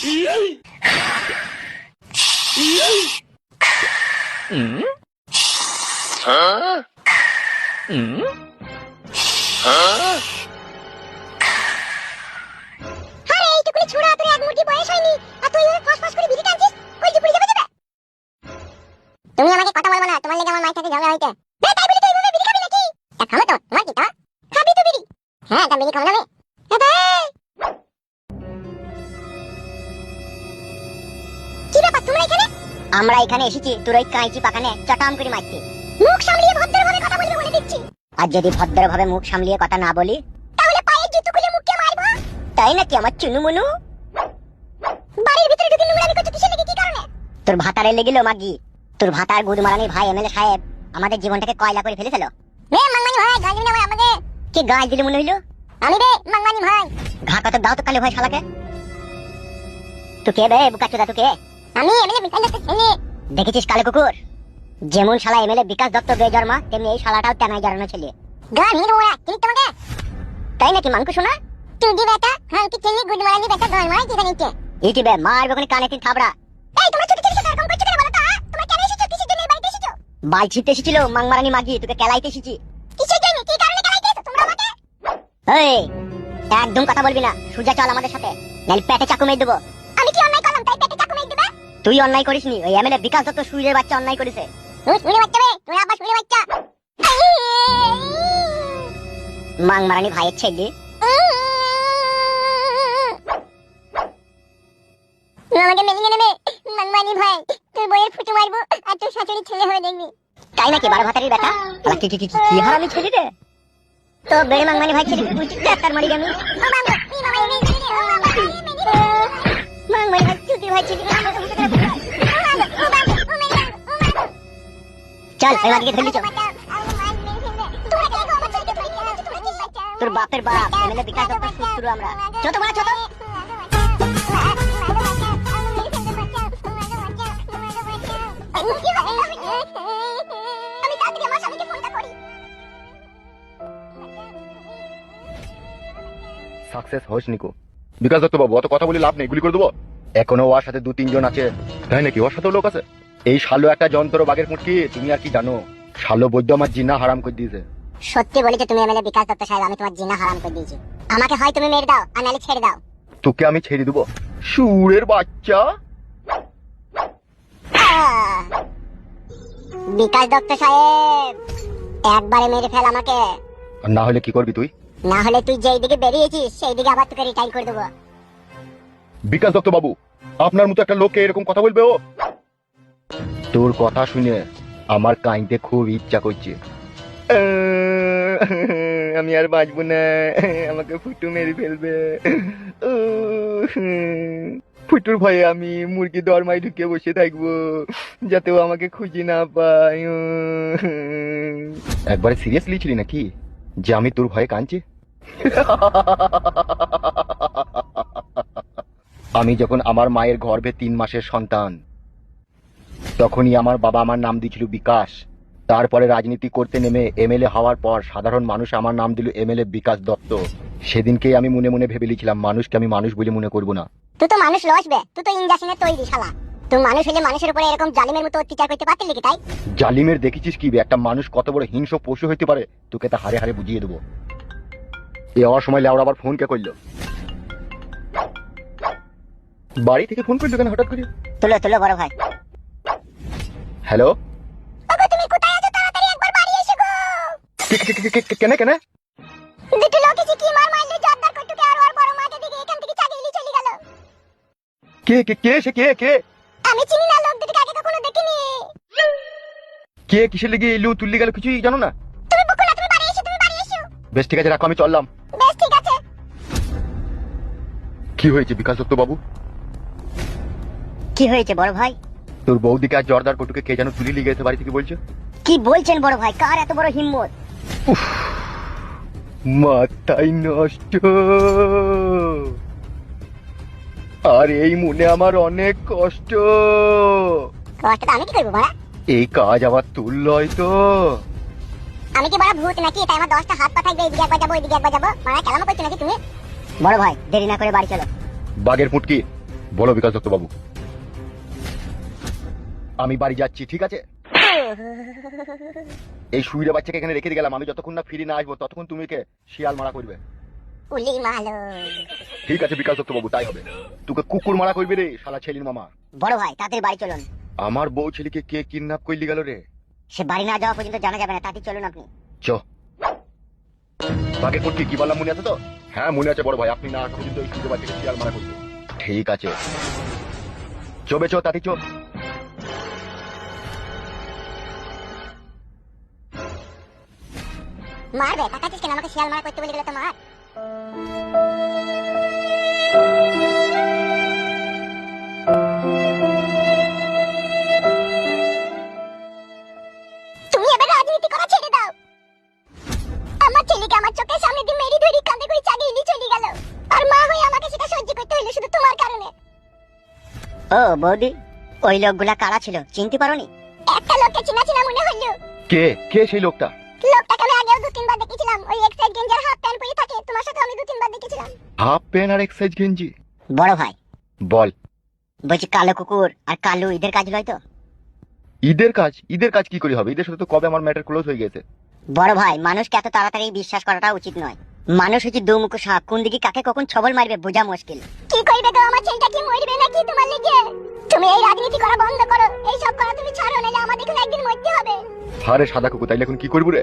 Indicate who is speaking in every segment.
Speaker 1: তুমি আমাকে কথা বলবো না, তোমার লেগে আমার মায়ের সাথে ঝগড়া হইতে। তাই বলি তুই এভাবে বিড়ি খাবি নাকি? তা খাবো তো, তোমার কি তা? খাবি তো বিড়ি? হ্যাঁ, তা বিড়ি খাবো না আমি? কি ব্যাপার তোমরা এখানে? আমরা এখানে এসেছি তোর ওই কাঁচি পাকানে চটাম করে মারতে। মুখ সামলিয়ে ভদ্রভাবে কথা বলবি বলে দিচ্ছি। আর যদি ভদ্রভাবে মুখ সামলিয়ে কথা না বলি তাহলে পায়ের জুতো খুলে মুখে মারবো। তাই নাকি আমার চুনু মুনু? বাড়ির ভিতরে ঢুকে নোংরামি করছো কিসের লেগে, কি কারণে? তোর ভাতারে লেগিলো মাগি। তোর ভাতার গুদমারানি ভাই এমএলএ সাহেব আমাদের জীবনটাকে কয়লা করে ফেলেছিল। রে মাংমানি ভাই, গাল দিবি না ভাই আমাকে। কি গাল দিলি মনে হইলো? আমি রে মাংমানি ভাই। ঘা কত দাও তো কালে ভাই শালাকে। তুই কে বে বুকাচোদা, তুই কে? আমি এমএলএ বিকাশ দত্ত ছেলে। দেখেছিস কালে কুকুর, যেমন শালা এমএলএ বিকাশ দত্ত বেজন্মা তেমনি এই শালাটাও তেনাই জড়ানো ছেলে। গাল নিয়ে ওরা চিনি তোমাকে? তাই নাকি মাংকু শোনা? তুই দি বেটা হ্যাঁ কি ছেলে গুদমারানি বেটা গাল মারাই দিতে নিচে। ইটি বে মারবে কোনে কানে তিন থাবড়া। এই তোমরা ছোট ছোট এরকম করছো কেন বলো তো? তোমরা কেন এসেছো, কিসের জন্য এই বাড়িতে এসেছো? বাল ছিটতে এসেছিল মাংমারানি মাগি, তোকে কেলাইতে এসেছি। কিসের জন্য, কি কারণে কেলাইতে এসেছো তোমরা আমাকে? এই একদম কথা বলবি না, সোজা চল আমাদের সাথে, নাহলে পেটে চাকু মেরে দেব। আমি কি অন্যায় করলাম তাই পেটে চাকু মেরে দিবে? তুই অন্যায় করিসনি, ওই এমএলএ বিকাশ দত্ত সুইরের বাচ্চা অন্যায় করেছে। তুই সুইরের বাচ্চা বে, তুই আবার সুইরের বাচ্চা। মাংমারানি ভাইয়ের ছেলে। আমাকে মেলিয়ে নেবে মাংমারানি ভাই, তোর বইয়ের ফুটো মারবো আর তোর শাশুড়ি ছেলে হয়ে দেখবি। তাই নাকি বারো ভাতারি বেটা? কি কি কি কি হারামি ছেলে রে তো বেড়ে মাংমারানি ভাই ছেলে বুঝতে তার মারি আমি। মাংমারানি ভাই চুতি ভাই ছেলে চল এবার দিকে ধরলি চল। তোর বাপের বাপ এমএলএ বিকাশ দত্ত শুরু আমরা ছোট বড় ছোট।
Speaker 2: সাকসেস হোস নিকো। বিকাশ দত্ত বাবু অত কথা বলে লাভ নেই, গুলি করে দেবো। এখনো ওর সাথে 2-3 জন আছে। তাই নাকি? ওর সাথেও লোক আছে? এই শালো একটা যন্ত্র বাগের মুটকি, তুমি আর কি জানো? শালো বৈদ্য আমার জিনা হারাম করে দিয়েছে।
Speaker 1: সত্যি বলেছো তুমি এমএলএ বিকাশ দত্ত সাহেব, আমি তোমার জিনা হারাম করে দিয়েছি। আমাকে হয় তুমি মেরে দাও আর নালে ছেড়ে দাও।
Speaker 2: তোকে আমি ছেড়ে দেবো সুরের বাচ্চা।
Speaker 1: বিকাশ দত্ত সাহেব একবারে মেরে ফেল আমাকে।
Speaker 2: আর না হলে কি করবি তুই?
Speaker 1: না হলে তুই যেই দিকে বেরিয়েছিস সেই দিকে আবার তোকে রিটাইল করে দেবো।
Speaker 2: বিকাশ দত্ত বাবু আপনার মতো একটা লোককে এরকম কথা বলবে ও? তোর কথা শুনে আমার কাইতে খুব ইচ্ছা করছে। আমি আর বাঁচবো না, আমাকে ফুটু মেরে ফেলবে। ফুটুর ভয়ে আমি মুরগি দরমায় ঢুকে বসে থাকবো যাতে ও আমাকে খুঁজে না পায়। একবারে সিরিয়াসলি ছিলি নাকি যে আমি তোর ভয়ে কাঁদছি? আমি যখন আমার মায়ের গর্ভে 3 মাসের সন্তান তখনই আমার বাবা আমার নাম দিয়েছিল বিকাশ। তারপরে রাজনীতি করতে নেমে এমএলএ হওয়ার পর সাধারণ মানুষ আমার নাম দিল এমএলএ বিকাশ দত্ত। সেদিনকেই আমি মনে মনে ভেবে লিছিলাম মানুষকে আমি মানুষ বলে মনে করবো না।
Speaker 1: তুই তো মানুষ লসবে, তুই তো ইনজেকশনের তৈরি শালা। তুই মানুষ হলে মানুষের উপরে এরকম জালিমের মতো অত্যাচার করতে পারতিস নাকি? তাই
Speaker 2: জালিমের দেখেছিস কি একটা মানুষ কত বড় হিংস্র পশু হইতে পারে, তোকে তা হারে হারে বুঝিয়ে দেবো। এ হওয়ার সময় লেওড়া আবার ফোন কে করলো? বাড়ি থেকে ফোন করলো কেন হঠাৎ করে?
Speaker 1: তুলো তুলো বড় ভাই।
Speaker 2: হ্যালো,
Speaker 1: তুমি কোথায় আছো? তাড়াতাড়ি একবার বাড়ি এসো গো।
Speaker 2: কেন কেন?
Speaker 1: দুটো লোক এসে কি মার মারলো জর্দার কটুকে আর ওর বড় মাকে দিকে এখান থেকে চাগিয়ে চলে গেল।
Speaker 2: কে কে কে সে কে কে?
Speaker 1: আমি চিনি না, লোক দুটোকে আগে কখনো দেখিনি।
Speaker 2: কে কিসের লেগে এলু তুললি গেল কিছুই জানো না?
Speaker 1: তুমি বকো না, তুমি বাড়ি এসো, তুমি বাড়ি এসো।
Speaker 2: বেশ ঠিক আছে রাখো, আমি চললাম।
Speaker 1: বেশ ঠিক আছে।
Speaker 2: কি হয়েছে বিকাশ দত্ত বাবু?
Speaker 1: কি হয়েছে বড় ভাই?
Speaker 2: তোর বৌদিকে আর জর্দার কটুকে কে যেন তুলি লিয়ে গেছে বাড়ি থেকে বলছে।
Speaker 1: কি বলছেন বড় ভাই? কার এত বড় হিম্মত?
Speaker 2: মাথায় নষ্ট। আর এই মনে আমার অনেক কষ্ট।
Speaker 1: কষ্টটা আমি কি করবো বড়া?
Speaker 2: এই কাজ আবার তোর লয় তো?
Speaker 1: আমি কি বড় ভূত নাকি তাই আমার 10টা হাত পা থাকবে, এদিকে একবার যাবো ওইদিকে একবার যাবো? মারা কেলামো করছো নাকি তুমি? বড় ভাই দেরি না করে বাড়ি চলো।
Speaker 2: বাগের ফুটকি বলো বিকাশ দত্ত বাবু। আমি বাড়ি যাচ্ছি, ঠিক আছে? এই শুইরে বাচ্চাকে এখানে রেখে দিয়ে গেলাম, আমি যতক্ষণ না ফিরে না আসবো ততক্ষণ তুমি কে শিয়াল মারা করবে।
Speaker 1: উলি মালো।
Speaker 2: ঠিক আছে বিকাশ দত্ত বাবু, তাই হবে। তোকে কুকুর মারা করবে রে শালা ছেলির মামা।
Speaker 1: বড় ভাই তাড়াতাড়ি বাড়ি চলুন।
Speaker 2: আমার বউ ছেলেকে কে কিডন্যাপ করলি গেল রে?
Speaker 1: সে বাড়ি না যাওয়া পর্যন্ত জানা যাবে না, তাড়াতাড়ি চলুন আপনি।
Speaker 2: চ তাকে করছি কি বললাম মনে আছে তো? হ্যাঁ মনে আছে বড় ভাই, আপনি না আসা পর্যন্ত ওই শুইরে বাচ্চাকে শিয়াল মারা করবে। ঠিক আছে চবে, চো তাড়াতাড়ি চো।
Speaker 1: মারবে তাকাচ্ছিস কেন? আমাকে শিয়াল মারা করতে বলে গেলে তো মার। তুমি এবার রাজনীতি করা ছেড়ে দাও। আমার ছেলেকে আমার চোখের সামনে দিয়ে মেরি ধরি কাঁদে করে চাগিয়ে নিয়ে চলে গেল, আর মা হয়ে আমাকে সেটা সহ্য করতে হলো শুধু তোমার কারণে। ও বৌদি, ওই লোকগুলা কারা ছিল চিনতে পারোনি? একটা লোককে চেনা চেনা মনে হলো।
Speaker 2: কে কে সেই লোকটা?
Speaker 1: লোকটাকে আমি আগেও 2-3 বার দেখেছিলাম, ওই এক্সাইজ গেঞ্জার হাফ প্যান্ট পরে থাকে, তোমার সাথে আমি 2-3 বার দেখেছিলাম।
Speaker 2: হাফ প্যান্ট আর এক্সাইজ গেঞ্জি?
Speaker 1: বড় ভাই
Speaker 2: বল।
Speaker 1: বলছি কালো কুকুর আর কালু ঈদের কাজ লয় তো?
Speaker 2: ঈদের কাজ? ঈদের কাজ কি করে হবে? ঈদের সাথে তো কবে আমার ম্যাটার ক্লোজ হয়ে গেছে।
Speaker 1: বড় ভাই মানুষকে এত তাড়াতাড়ি বিশ্বাস করাটা উচিত নয়। মানুষ হচ্ছে দুমুখো সাপ, কোন দিকে কাকে কখন ছবল মারবে বোঝা মুশকিল। কি কইবে গো আমার ছেলেটা, কি মরবে নাকি তোমার লেগে? তুমি এই রাজনীতি করা বন্ধ করো, এই সব করা তুমি ছাড়ো, নাহলে আমাদের এখানে একদিন মরতে হবে।
Speaker 2: আরে সাদা কুকুর, তাইলে এখন কি করবো রে?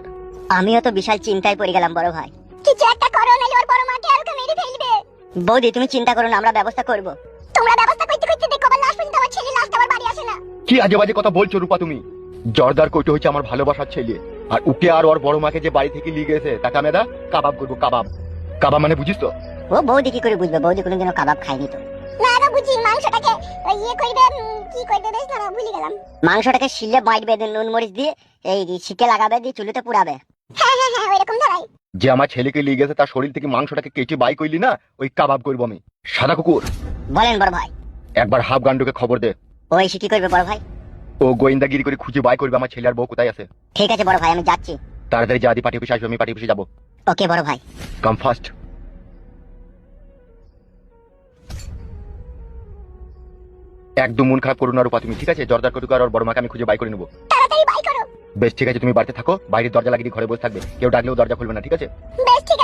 Speaker 1: আমিও তো বিশাল চিন্তায় পড়ে গেলাম বড় ভাই। কিছু একটা করো, নাহলে ওর বড় মাকে আরকে মেরে ফেলবে। বৌদি তুমি চিন্তা করো না, আমরা ব্যবস্থা করব। তোমরা ব্যবস্থা করতে করতে দেখো আবার লাস্ট পর্যন্ত আমার ছেলে লাস্ট আবার বাড়ি আসে না।
Speaker 2: কি আজে বাজে কথা বলছো রূপা তুমি? জর্দার কইতে হচ্ছে আমার ভালোবাসার ছেলে, আর উকে আর ওর বড় মাকে যে বাড়ি থেকে নিয়ে গেছে তাকে আমি দা কাবাব করবো। কাবাব কাবাব মানে বুঝিস তো?
Speaker 1: ও বৌদি কি করে বুঝবে? বৌদি কোনোদিনও কাবাব খায়নি তো। না গো বুঝি, মাংসটাকে ওই ইয়ে করবে, কি করবে বেশ না ভুলে গেলাম। মাংসটাকে শিলে বাইটবে, নুন মরিচ দিয়ে এই শিকে লাগাবে, দিয়ে চুলোতে পুড়াবে। হ্যাঁ হ্যাঁ হ্যাঁ ওইরকম ধরাই।
Speaker 2: যে আমার ছেলেকে নিয়ে গেছে তার শরীর থেকে মাংসটাকে কেটে বাই করলি না, ওই কাবাব করবো আমি। সাদা কুকুর
Speaker 1: বলেন বড় ভাই।
Speaker 2: একবার হাফ গান্ডুকে খবর দে।
Speaker 1: ও এসে কি করবে বড় ভাই?
Speaker 2: ও গোয়েন্দাগিরি করে খুঁজে বাই করবে আমার ছেলে আর বউ কোথায় আছে।
Speaker 1: ঠিক আছে বড় ভাই, আমি যাচ্ছি।
Speaker 2: তাড়াতাড়ি যা, দি পার্টি অফিসে আসবে, আমি পার্টি অফিসে যাবো।
Speaker 1: ওকে বড় ভাই।
Speaker 2: কাম ফাস্ট। একদম মন খারাপ করো না রূপা তুমি, ঠিক আছে? জর্দার কটুক আর ওর বড় মাকে আমি খুঁজে বাই করে নেবো।
Speaker 1: তাড়াতাড়ি বাই করো।
Speaker 2: বেশ ঠিক আছে, তুমি বাড়িতে থাকো, বাইরে দরজা লাগিয়ে ঘরে বসে থাকবে, কেউ ডাকলেও দরজা খুলবে না, ঠিক আছে?
Speaker 1: বেশ ঠিক